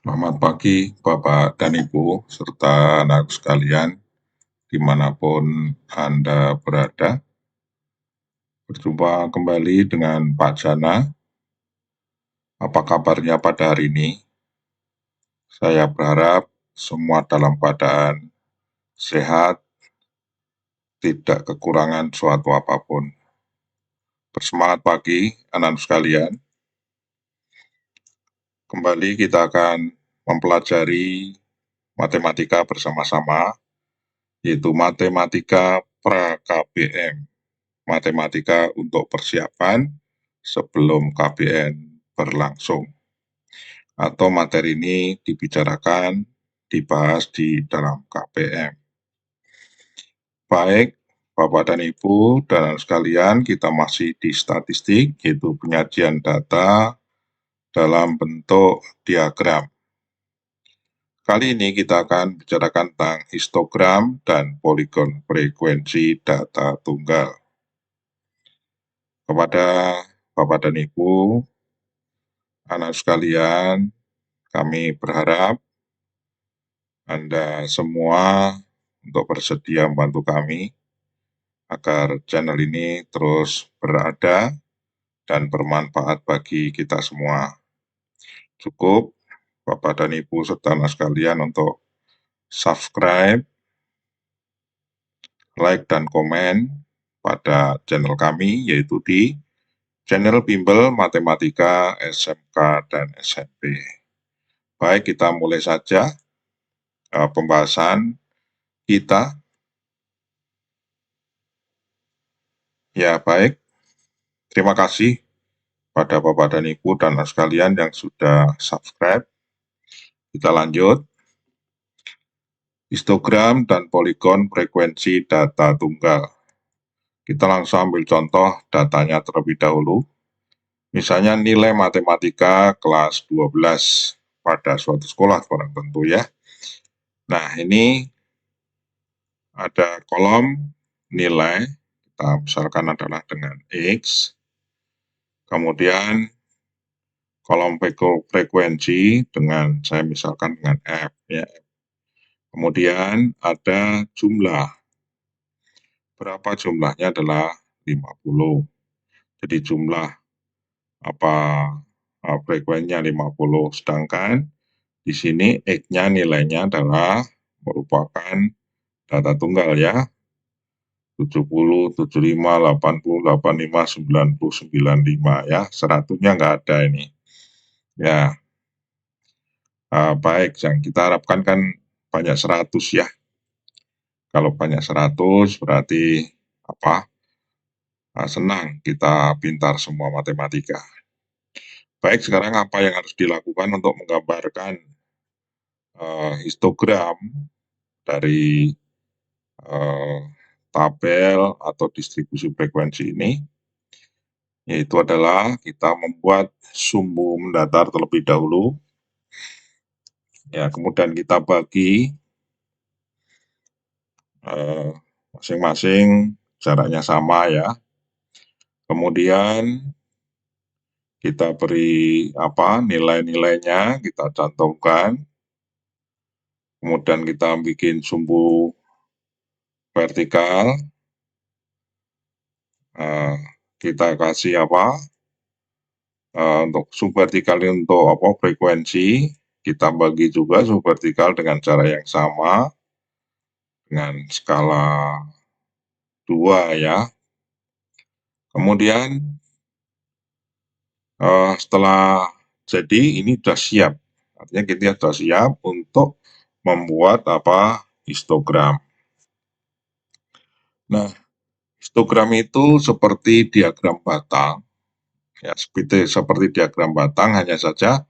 Selamat pagi Bapak dan Ibu serta anak sekalian dimanapun Anda berada. Berjumpa kembali dengan Pak Jana. Apa kabarnya pada hari ini? Saya berharap semua dalam keadaan sehat, tidak kekurangan suatu apapun. Bersemangat pagi anak sekalian. Kembali kita akan mempelajari matematika bersama-sama, yaitu matematika pra-KBM. Matematika untuk persiapan sebelum KBM berlangsung. Atau materi ini dibahas di dalam KBM. Baik, Bapak dan Ibu dan sekalian, kita masih di statistik, yaitu penyajian data dalam bentuk diagram. Kali ini kita akan bicarakan tentang histogram dan poligon frekuensi data tunggal. Kepada Bapak dan Ibu, anak sekalian, kami berharap Anda semua untuk bersedia membantu kami agar channel ini terus berada dan bermanfaat bagi kita semua. Cukup Bapak dan Ibu serta anak sekalian untuk subscribe, like, dan komen pada channel kami, yaitu di channel Bimbel Matematika SMK dan SMP. Baik, kita mulai saja pembahasan kita. Ya, baik. Terima kasih pada Bapak dan Ibu dan sekalian yang sudah subscribe. Kita lanjut. Histogram dan poligon frekuensi data tunggal. Kita langsung ambil contoh datanya terlebih dahulu. Misalnya nilai matematika kelas 12 pada suatu sekolah barang tentu ya. Nah, ini ada kolom nilai, kita misalkan adalah dengan X, kemudian kolom frekuensi dengan saya misalkan dengan F ya. Kemudian ada jumlah. Berapa jumlahnya adalah 50. Jadi jumlah frekuensinya 50, sedangkan di sini X-nya nilainya adalah merupakan data tunggal ya. 70, 75, 80, 85, 90, 95 ya. 100-nya nggak ada ini. Ya. Baik, yang kita harapkan kan banyak 100 ya. Kalau banyak 100 berarti senang kita pintar semua matematika. Baik, sekarang apa yang harus dilakukan untuk menggambarkan histogram dari tabel atau distribusi frekuensi ini, yaitu adalah kita membuat sumbu mendatar terlebih dahulu. Ya, kemudian kita bagi masing-masing jaraknya sama ya. Kemudian kita beri nilai-nilainya, kita cantumkan. Kemudian kita bikin sumbu vertikal. Kita kasih untuk sumbu vertikal ini untuk frekuensi. Kita bagi juga sumbu vertikal dengan cara yang sama, dengan skala 2 ya. Kemudian setelah jadi ini sudah siap, artinya kita sudah siap untuk membuat histogram. Nah, histogram itu seperti diagram batang, ya seperti diagram batang, hanya saja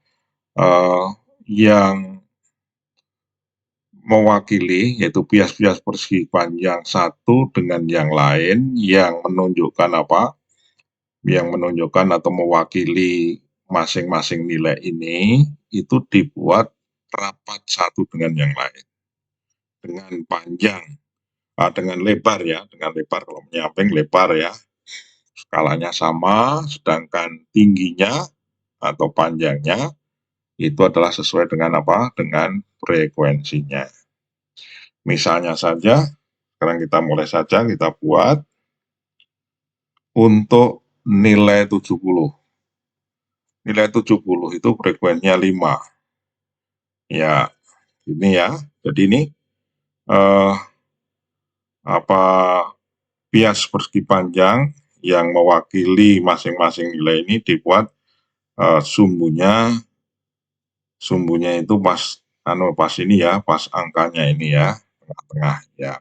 yang mewakili yaitu bias-bias persegi panjang satu dengan yang lain yang menunjukkan yang menunjukkan atau mewakili masing-masing nilai ini itu dibuat rapat satu dengan yang lain dengan panjang, dengan lebar ya, dengan lebar, kalau menyamping lebar ya, skalanya sama, sedangkan tingginya atau panjangnya itu adalah sesuai dengan apa? Dengan frekuensinya. Misalnya saja, sekarang kita mulai saja kita buat untuk nilai 70. Nilai 70 itu frekuensinya 5. Ya, ini ya. Jadi ini eh, apa bias persegi panjang yang mewakili masing-masing nilai ini dibuat sumbunya itu pas ini ya, pas angkanya ini ya, tengah-tengah ya.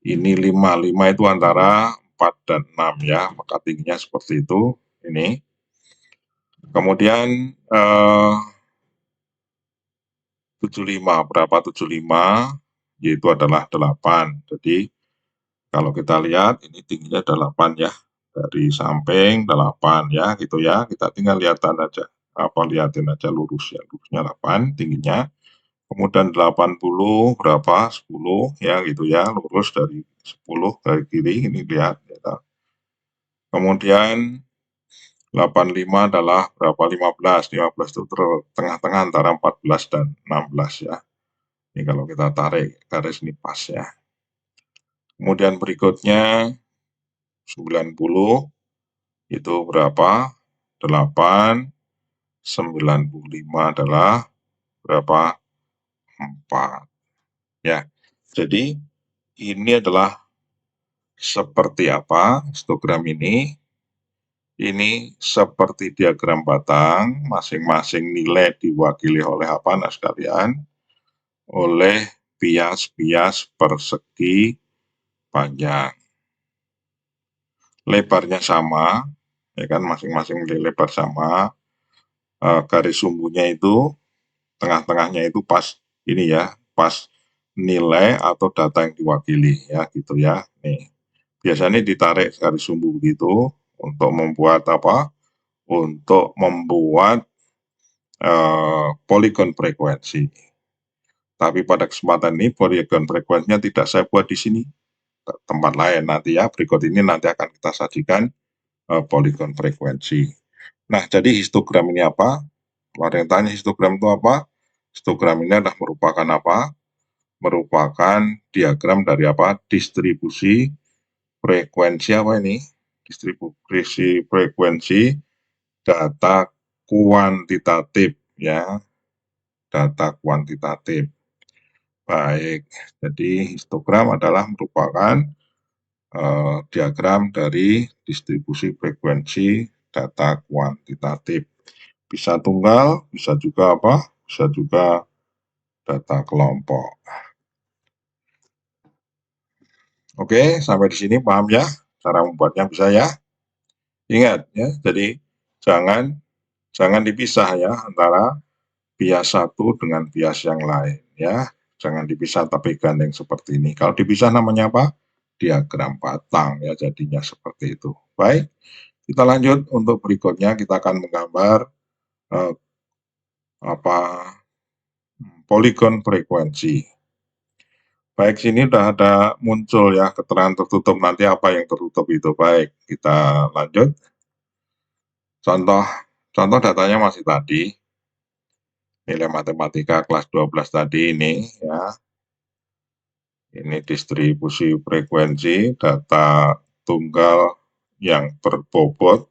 Ini 5, 5 itu antara 4 dan 6 ya, maka tingginya seperti itu. Ini. Kemudian 75, berapa 75? Yaitu adalah 8. Jadi kalau kita lihat ini tingginya 8 ya. Dari samping 8 ya, gitu ya. Kita tinggal lihatin aja. Lihatin aja lurus ya. Lurusnya 8 tingginya. Kemudian 80 berapa? 10 ya gitu ya. Lurus dari 10 dari kiri ini lihat ya. Kemudian 85 adalah berapa? 15. 15 itu tengah-tengah antara 14 dan 16 ya. Ini kalau kita tarik garis ini pas ya. Kemudian berikutnya 90 itu berapa? 8, 95 adalah berapa? 4. Ya. Jadi ini adalah seperti apa histogram ini? Ini seperti diagram batang, masing-masing nilai diwakili oleh apa, nah sekalian? Oleh bias-bias persegi panjang. Lebarnya sama, ya kan, masing-masing lebar sama. Garis sumbunya itu tengah-tengahnya itu pas ini ya, pas nilai atau data yang diwakili ya gitu ya. Nih, biasanya ditarik garis sumbu begitu untuk membuat apa? Untuk membuat poligon frekuensi. Tapi pada kesempatan ini poligon frekuensinya tidak saya buat di sini, tempat lain nanti ya. Berikut ini nanti akan kita sajikan poligon frekuensi. Nah, jadi histogram ini apa? Ada yang tanya histogram itu apa? Histogram ini adalah merupakan apa? Merupakan diagram dari apa? Distribusi frekuensi apa ini? Distribusi frekuensi data kuantitatif ya, data kuantitatif. Baik, jadi histogram adalah merupakan diagram dari distribusi frekuensi data kuantitatif. Bisa tunggal, bisa juga apa? Bisa juga data kelompok. Oke, sampai di sini paham ya? Cara membuatnya bisa ya? Ingat ya, jadi jangan dipisah ya antara bias satu dengan bias yang lain ya. Jangan dipisah tapi gandeng seperti ini. Kalau dipisah namanya apa? Diagram batang ya, jadinya seperti itu. Baik, kita lanjut untuk berikutnya kita akan menggambar eh, apa poligon frekuensi. Baik, sini sudah ada muncul ya keterangan tertutup, nanti apa yang tertutup itu. Baik, kita lanjut. Contoh datanya masih tadi, nilai matematika kelas 12 tadi ini ya. Ini distribusi frekuensi data tunggal yang berbobot.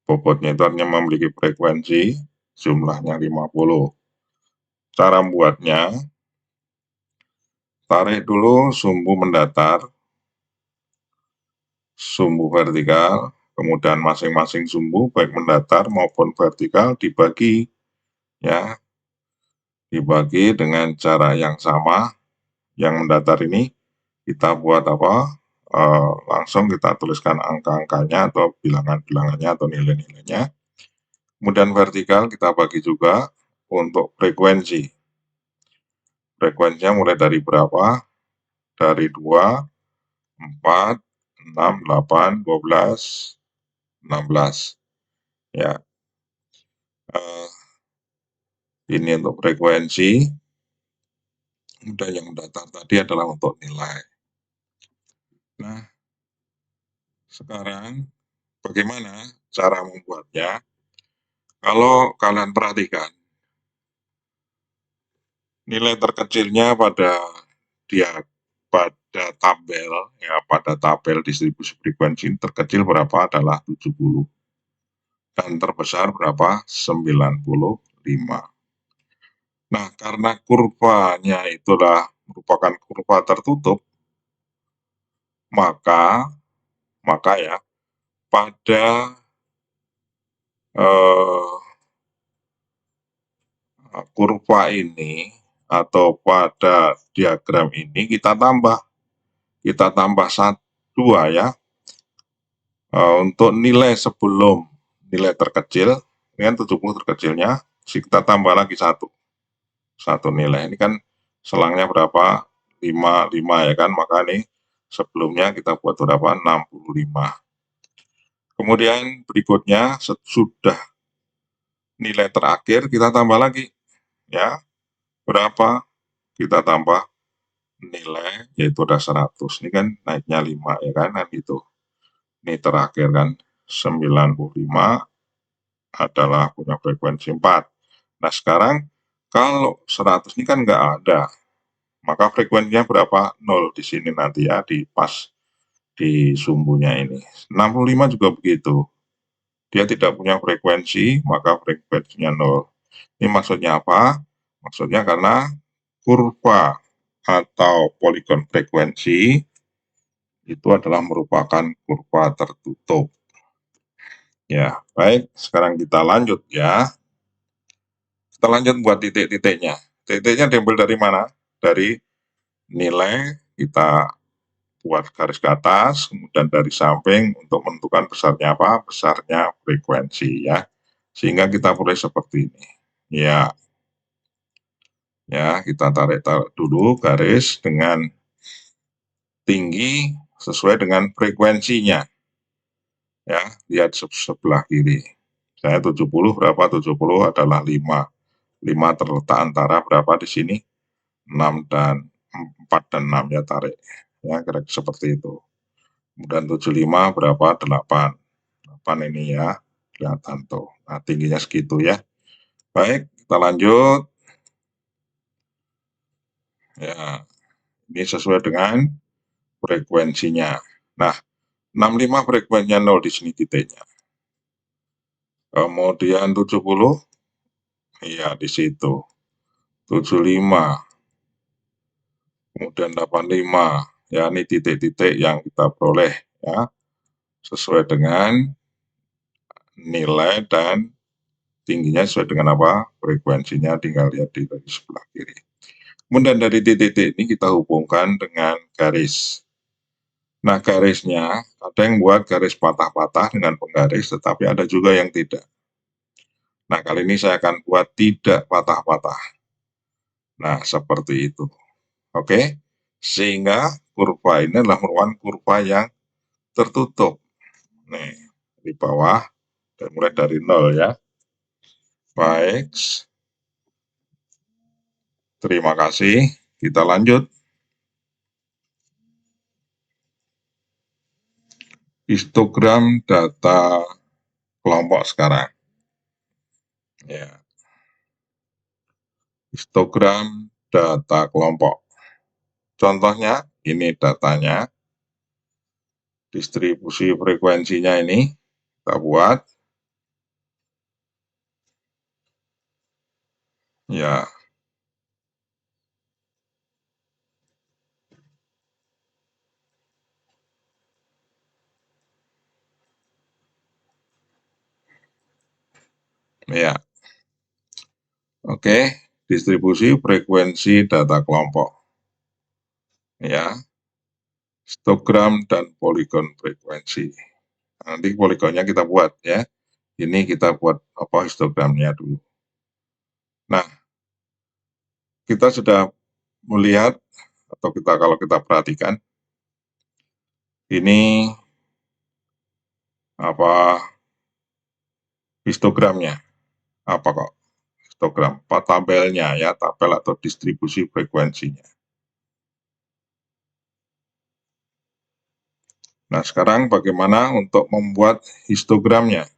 Bobotnya itu artinya memiliki frekuensi, jumlahnya 50. Cara membuatnya, tarik dulu sumbu mendatar, sumbu vertikal, kemudian masing-masing sumbu baik mendatar maupun vertikal dibagi ya, dibagi dengan cara yang sama. Yang mendatar ini kita buat apa? Langsung kita tuliskan angka-angkanya atau bilangan-bilangannya atau nilai-nilainya. Kemudian vertikal kita bagi juga untuk frekuensi. Frekuensinya mulai dari berapa? Dari 2, 4, 6, 8, 12, 16. Ya, ini untuk frekuensi. Kemudian yang mendatar tadi adalah untuk nilai. Nah, sekarang bagaimana cara membuatnya? Kalau kalian perhatikan, Nilai terkecilnya pada tabel ya, pada tabel distribusi frekuensi terkecil berapa adalah 70 dan terbesar berapa 95. Nah, karena kurvanya itulah merupakan kurva tertutup, maka maka ya pada eh, kurva ini atau pada diagram ini kita tambah 2 ya, untuk nilai sebelum nilai terkecil, ini kan 70 terkecilnya, kita tambah lagi satu nilai. Ini kan selangnya berapa? 5 ya kan, maka ini sebelumnya kita buat berapa? 65. Kemudian berikutnya sudah nilai terakhir kita tambah lagi ya. Berapa? Kita tambah nilai yaitu ada 100. Ini kan naiknya 5 ya kan, itu. Ini terakhir kan 95 adalah punya frekuensi 4. Nah, sekarang kalau 100 ini kan nggak ada, maka frekuensinya berapa? 0 di sini nanti ya, di pas di sumbunya ini. 65 juga begitu. Dia tidak punya frekuensi, maka frekuensinya 0. Ini maksudnya apa? Maksudnya karena kurva atau poligon frekuensi itu adalah merupakan kurva tertutup. Ya, baik. Sekarang kita lanjut ya. Kita lanjut buat titik-titiknya. Titiknya diambil dari mana? Dari nilai, kita buat garis ke atas, kemudian dari samping untuk menentukan besarnya apa? Besarnya frekuensi ya. Sehingga kita boleh seperti ini. Ya, kita tarik dulu garis dengan tinggi sesuai dengan frekuensinya. Ya, lihat sebelah kiri. Saya 70 berapa? 70 adalah 5. 5 terletak antara berapa di sini? 6 dan 4 dan 6 ya, tarik. Ya, kira-kira seperti itu. Kemudian 75 berapa? 8. 8 ini ya, kelihatan tuh. Nah, tingginya segitu ya. Baik, kita lanjut. Ya, ini sesuai dengan frekuensinya. Nah, 65 frekuensinya 0 di sini titiknya. Kemudian 70, iya di situ. 75, kemudian 85. Ya, ini titik-titik yang kita peroleh ya, sesuai dengan nilai dan tingginya sesuai dengan apa? Frekuensinya, tinggal lihat di sebelah kiri. Kemudian dari titik-titik ini kita hubungkan dengan garis. Nah, garisnya ada yang buat garis patah-patah dengan penggaris, tetapi ada juga yang tidak. Nah, kali ini saya akan buat tidak patah-patah. Nah, seperti itu. Oke, sehingga kurva ini adalah merupakan kurva yang tertutup. Nih, di bawah, dan mulai dari 0 ya. Baik, terima kasih. Kita lanjut. Histogram data kelompok sekarang. Ya, histogram data kelompok. Contohnya, ini datanya. Distribusi frekuensinya ini kita buat. Ya, ya. Oke, distribusi frekuensi data kelompok. Ya, histogram dan poligon frekuensi. Nanti poligonnya kita buat ya. Ini kita buat apa histogramnya dulu. Nah, kita sudah melihat atau kalau kita perhatikan ini apa histogramnya. Apa kok histogram? Apa tabelnya ya, tabel atau distribusi frekuensinya. Nah, sekarang bagaimana untuk membuat histogramnya?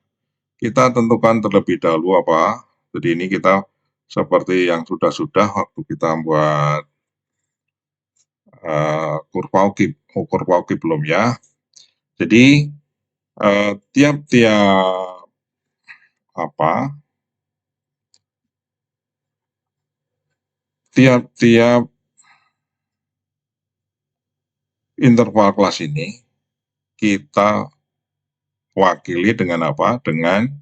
Kita tentukan terlebih dahulu apa? Jadi ini kita seperti yang sudah-sudah waktu kita buat kurva UKIP belum ya. Jadi tiap-tiap apa tiap-tiap interval kelas ini kita wakili dengan apa? Dengan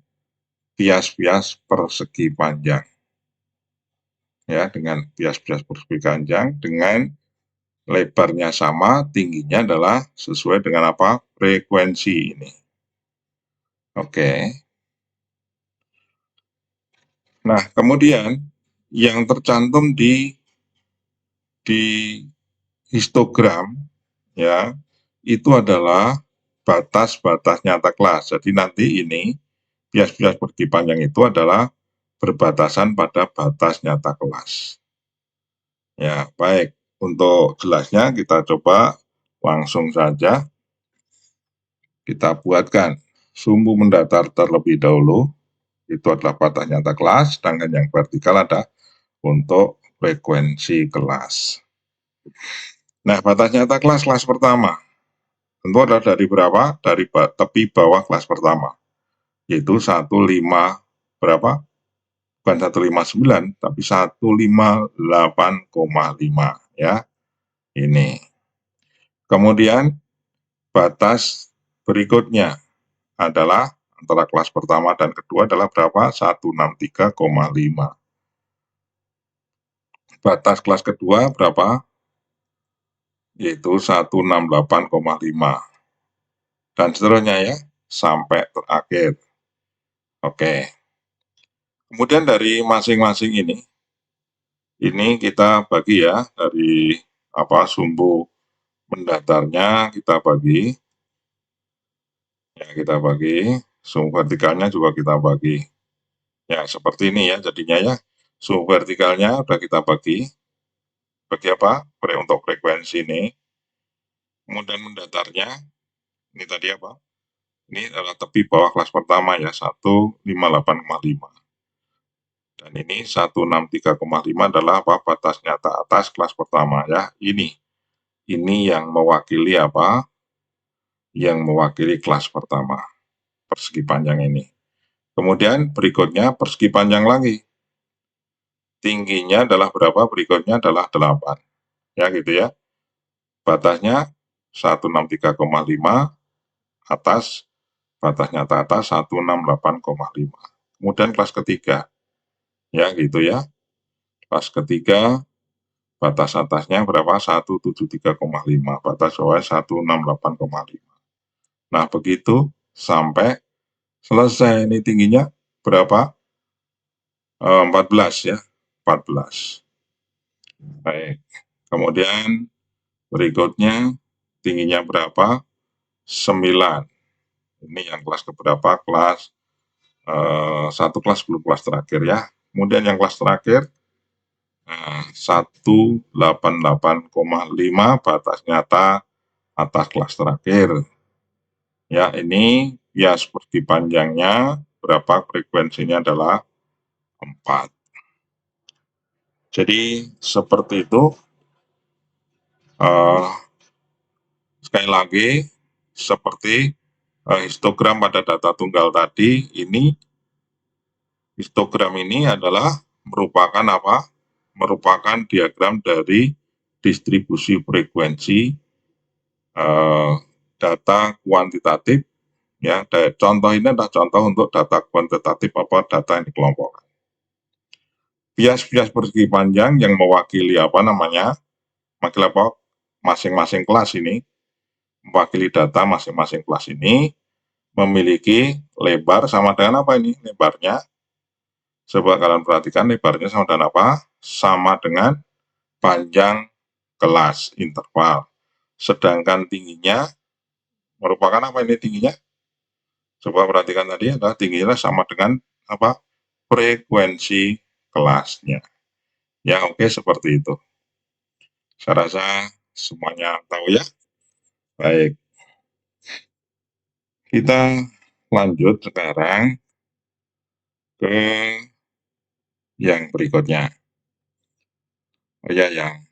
bias-bias persegi panjang. Ya, dengan bias-bias persegi panjang dengan lebarnya sama, tingginya adalah sesuai dengan apa? Frekuensi ini. Oke. Nah, kemudian yang tercantum di histogram ya, itu adalah batas-batas nyata kelas. Jadi nanti ini bias-bias persegi panjang itu adalah berbatasan pada batas nyata kelas. Ya, baik. Untuk jelasnya kita coba langsung saja kita buatkan sumbu mendatar terlebih dahulu. Itu adalah batas nyata kelas, sedangkan yang vertikal ada untuk frekuensi kelas. Nah, batas nyata kelas pertama tentu adalah dari berapa? Dari tepi bawah kelas pertama, yaitu 15 berapa? Bukan 159, tapi 158,5 ya. Ini. Kemudian batas berikutnya adalah antara kelas pertama dan kedua adalah berapa? 163,5. Batas kelas kedua berapa? Yaitu 168,5. Dan seterusnya ya, sampai terakhir. Oke. Kemudian dari masing-masing ini kita bagi ya, dari sumbu mendatarnya kita bagi. Ya, kita bagi. Sumbu vertikalnya juga kita bagi. Ya, seperti ini ya jadinya ya. Sumbu vertikalnya udah kita bagi. Bagi apa? Untuk frekuensi ini. Kemudian mendatarnya, ini tadi apa? Ini adalah tepi bawah kelas pertama ya, 158,5. Dan ini 163,5 adalah apa? Batas nyata atas kelas pertama ya. Ini yang mewakili apa? Yang mewakili kelas pertama. Persegi panjang ini. Kemudian berikutnya persegi panjang lagi. Tingginya adalah berapa? Berikutnya adalah 8. Ya gitu ya. Batasnya 163,5 atas, batas nyata atas 168,5. Kemudian kelas ketiga. Ya gitu ya. Kelas ketiga batas atasnya berapa? 173,5. Batas bawahnya 168,5. Nah, begitu sampai selesai. Ini tingginya berapa? 14 ya. 14. Baik. Kemudian berikutnya tingginya berapa? 9. Ini yang kelas keberapa? Kelas satu kelas sebelum kelas terakhir ya. Kemudian yang kelas terakhir 188,5 batas nyata atas kelas terakhir. Ya, ini bias persegi panjangnya berapa? Frekuensinya adalah 4. Jadi seperti itu. Sekali lagi, seperti histogram pada data tunggal tadi, ini histogram ini adalah merupakan apa? Merupakan diagram dari distribusi frekuensi data kuantitatif ya. Contoh ini adalah contoh untuk data kuantitatif data yang dikelompokkan. Bias-bias persegi panjang yang mewakili masing-masing kelas ini, mewakili data masing-masing kelas ini memiliki lebar sama dengan apa ini? Lebarnya, coba kalian perhatikan lebarnya sama dengan apa? Sama dengan panjang kelas interval. Sedangkan tingginya merupakan apa ini tingginya? Coba perhatikan tadi adalah tingginya sama dengan apa? Frekuensi kelasnya. Ya, oke, seperti itu. Saya rasa semuanya tahu ya. Baik. Kita lanjut sekarang ke yang berikutnya. Oh ya, yang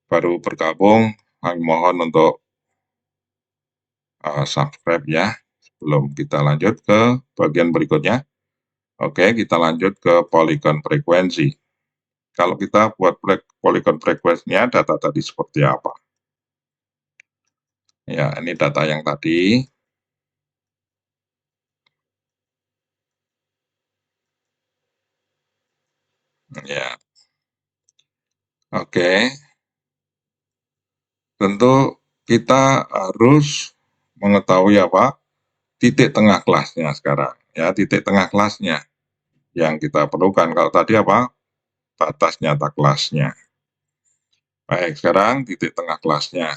baru bergabung, kami mohon untuk subscribe ya, sebelum kita lanjut ke bagian berikutnya. Oke, kita lanjut ke polygon frekuensi. Kalau kita buat polygon frekuensinya, data tadi seperti apa? Ya, ini data yang tadi. Ya, oke. Tentu kita harus mengetahui apa? Titik tengah kelasnya sekarang. Ya, titik tengah kelasnya yang kita perlukan. Kalau tadi apa? Batas nyata kelasnya. Baik, sekarang titik tengah kelasnya.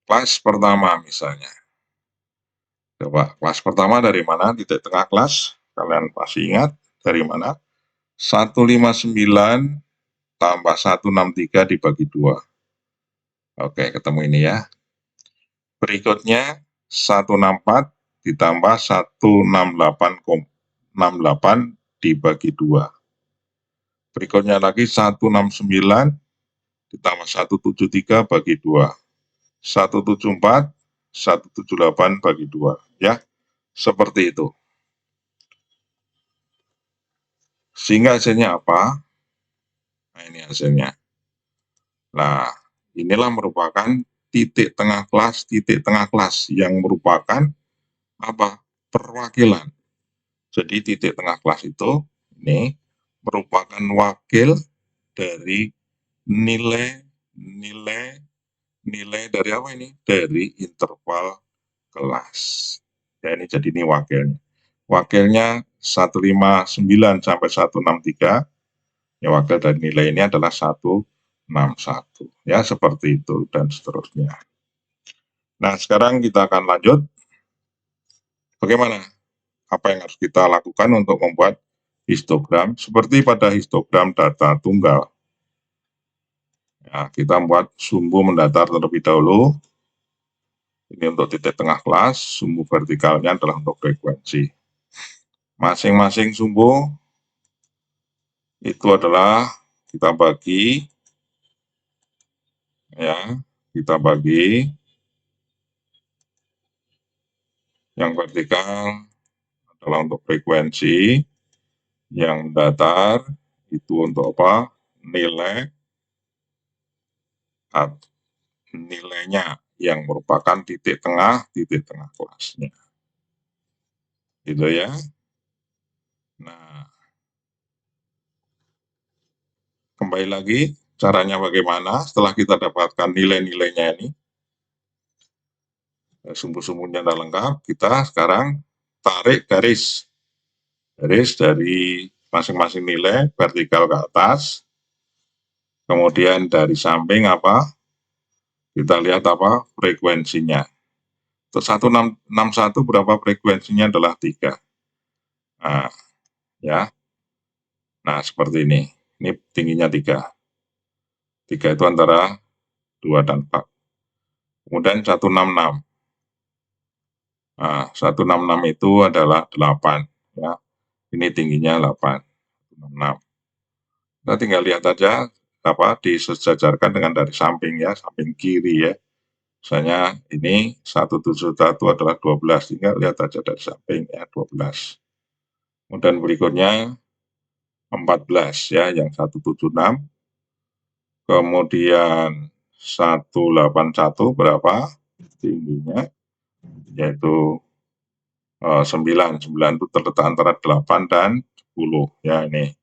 Kelas pertama misalnya. Coba, kelas pertama dari mana? Titik tengah kelas. Kalian pasti ingat dari mana? 159 tambah 163 dibagi 2. Oke, ketemu ini ya. Berikutnya 164 ditambah 168,68 dibagi 2. Berikutnya lagi 169 ditambah 173 bagi 2. 174, 178 bagi 2. Ya, seperti itu. Sehingga hasilnya apa? Nah, ini hasilnya. Nah, inilah merupakan titik tengah kelas yang merupakan apa? Perwakilan. Jadi titik tengah kelas itu ini merupakan wakil dari nilai dari apa ini? Dari interval kelas. Ya, ini jadi ini wakilnya. Wakilnya 159 sampai 163. Ya, wakil dari nilai ini adalah 161. Ya, seperti itu dan seterusnya. Nah, sekarang kita akan lanjut. Bagaimana? Apa yang harus kita lakukan untuk membuat histogram? Seperti pada histogram data tunggal. Ya, kita membuat sumbu mendatar terlebih dahulu. Ini untuk titik tengah kelas, sumbu vertikalnya adalah untuk frekuensi. Masing-masing sumbu itu adalah kita bagi, ya, kita bagi. Yang vertikal adalah untuk frekuensi, yang datar itu untuk apa? Nilainya yang merupakan titik tengah kelasnya. Gitu ya. Nah, kembali lagi caranya bagaimana setelah kita dapatkan nilai-nilainya ini. Sumbu-sumbunya sudah lengkap, kita sekarang tarik garis dari masing-masing nilai vertikal ke atas, kemudian dari samping apa, kita lihat apa frekuensinya. Untuk 161 berapa frekuensinya adalah 3. Nah, ya. Nah, seperti ini. Ini tingginya 3. 3 itu antara 2 dan 4. Kemudian 166. Nah, 166 itu adalah 8. Ya. Ini tingginya 8. 166. Kita tinggal lihat aja apa disejajarkan dengan dari samping ya, samping kiri ya. Misalnya ini 171 adalah 12, tinggal lihat aja dari samping ya 12. Kemudian berikutnya 14 ya, yang 176. Kemudian 181 berapa tingginya? Yaitu 9. 9 itu terletak antara 8 dan 10 ya ini.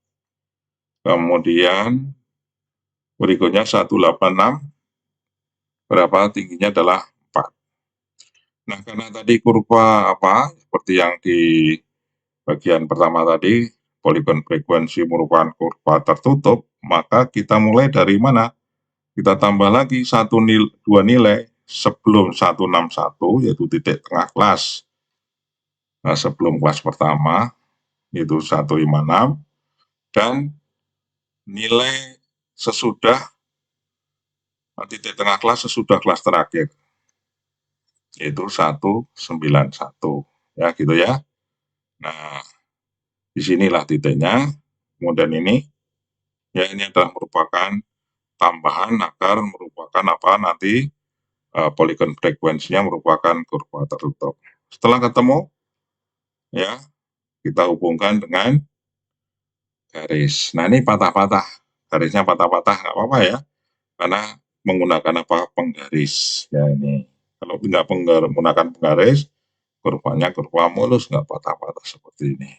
Kemudian berikutnya 186 berapa tingginya adalah 4. Nah, karena tadi kurva apa seperti yang di bagian pertama tadi, polygon frekuensi merupakan kurva tertutup, maka kita mulai dari mana? Kita tambah lagi dua nilai sebelum 161 yaitu titik tengah kelas. Nah, sebelum kelas pertama itu 156 dan nilai sesudah titik tengah kelas sesudah kelas terakhir yaitu 191 ya gitu ya. Nah, Di sinilah titiknya. Kemudian ini, ya ini adalah merupakan tambahan agar merupakan apa nanti polygon frekuensinya merupakan kurva tertutup. Setelah ketemu, ya kita hubungkan dengan garis. Nah ini patah-patah, garisnya patah-patah nggak apa-apa ya, karena menggunakan apa penggaris. Ya ini, kalau tidak menggunakan penggaris, kurvanya kurva mulus nggak patah-patah seperti ini.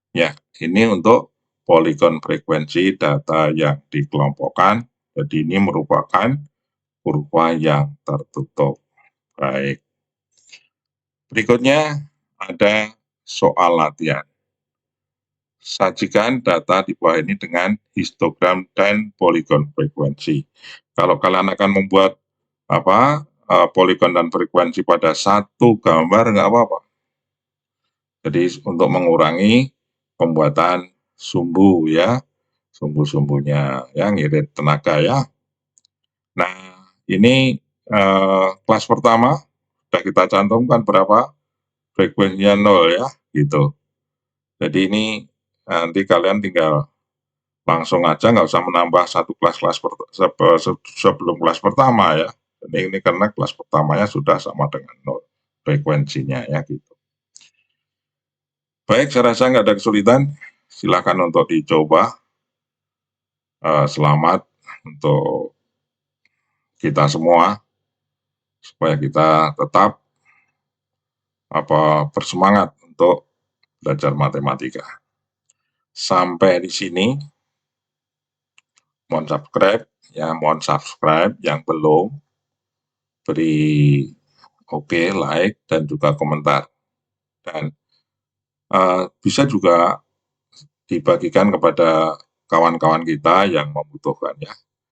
Ya, ini untuk polygon frekuensi data yang dikelompokkan. Jadi ini merupakan kurva yang tertutup. Baik. Berikutnya ada soal latihan. Sajikan data di bawah ini dengan histogram dan polygon frekuensi. Kalau kalian akan membuat apa polygon dan frekuensi pada satu gambar nggak apa-apa. Jadi untuk mengurangi pembuatan sumbu ya, sumbu-sumbunya ya, ngirit tenaga ya. Nah ini kelas pertama sudah kita cantumkan berapa frekuensinya 0 ya, gitu. Jadi ini nanti kalian tinggal langsung aja, nggak usah menambah satu kelas-kelas sebelum kelas pertama ya. Ini karena kelas pertamanya sudah sama dengan 0 frekuensinya ya gitu. Baik, saya rasa nggak ada kesulitan. Silakan untuk dicoba. Selamat untuk kita semua supaya kita tetap bersemangat untuk belajar matematika. Sampai di sini, mohon subscribe yang belum, beri oke, like, dan juga komentar. Dan bisa juga dibagikan kepada kawan-kawan kita yang membutuhkan ya.